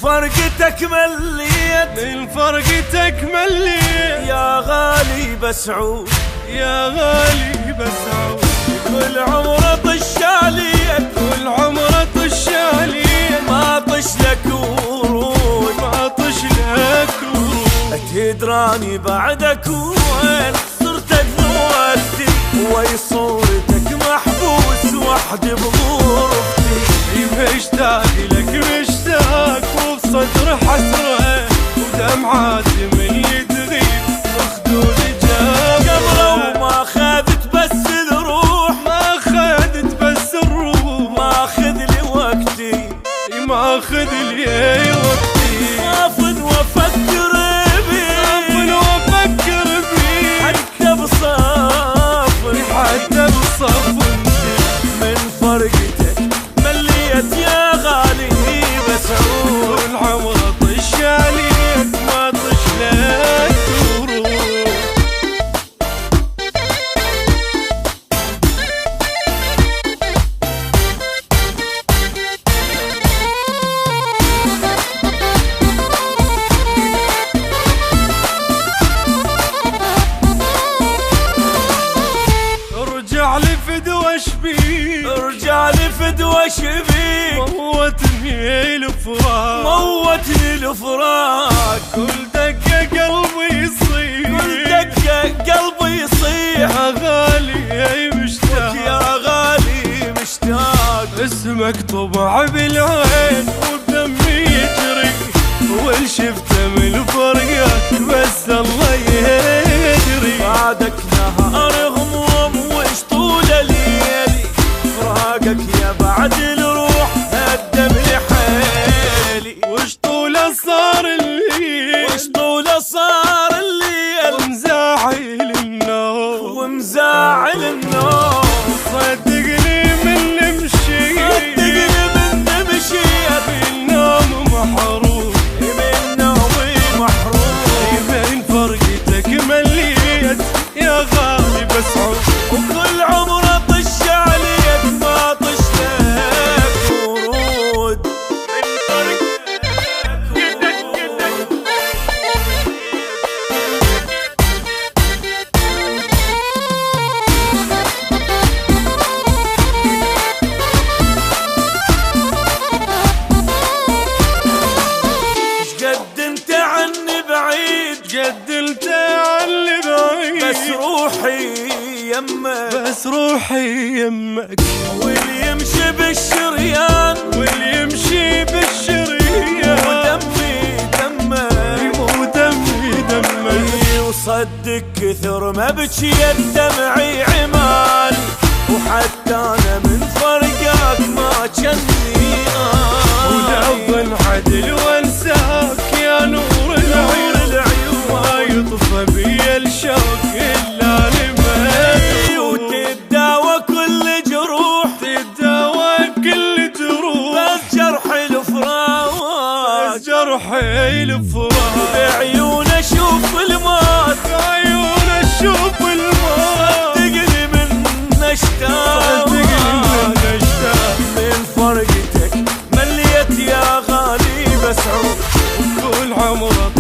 فرقتك مليت، من فرقتك مليت يا غالي بسعود، يا غالي بسعود. كل عمره طش عليك، كل عمره طش عليك، ما طش لك ورود، ما طش لك ورود. تدراني بعدك وين صرت ذوقتي، وي صورتك محبوس وحدي بغرفتي. مشتاق لك مشتاق، وبصدر حسرة ودمعات من تغيب مخدود جاب. قبله ما خذت بس الروح، ما خذت بس الروح، ما خذ لي وقتي، ما خذ لي وقتي. صافن وافكر صافن وافكر بيك، حتى بصافن، حتى بصافن. من فرقتك مليت يا غالي بسعود. كل عمره طش عليك، ما طش لك ورود. ارجع لفدوى شبيك، ارجع لفدوى شبيك، موتني الفراق، موتني الفراق. كل دقة قلبي يصيح، كل دقة قلبي يصيح، يا غالي مشتاق، يا غالي مشتاق. اسمك طبع بالعين ودمي يجري، وال شفته من فرقك بس الله يدري. بعدك نهار هموم وش طول ليلي، فراقك يا بعد الروح هدم لي حيلي. وش طول صار الليل، وش طول صار الليل، ومزاعل النوم، ومزاعل النوم. صدقني من نمشي، صدقني من نمشي، بالنوم محروم، من نومي محروم. من فرقتك مليت يا غالي بسعود. وكل عمره طش عليك، ما طش لك ورود. من فرقتك قد انت عني بعيد، قد انت عني بعيد، بس روحي يمك، بس روحي يمك. واللي يمشي بالشريان، واللي يمشي بالشريان، ودمي دمك، ودمي دمك. وصدق كثر ما بكيت دمعي عمالي، وحتى انا من فرقك ما جني ولو عدل وانساك يا نور العيون، ما يطفى بي الشوق الا لمك. وتداوى كل جروح، تداوى كل جروح، بس جرح الفراق، بس جرح الفراق. بعيون اشوف الموت، بعيون اشوف الموت. صدقني من اشتاق، صدقني من اشتاق. من فرقتك مليت يا غالي بسعود. كل عمره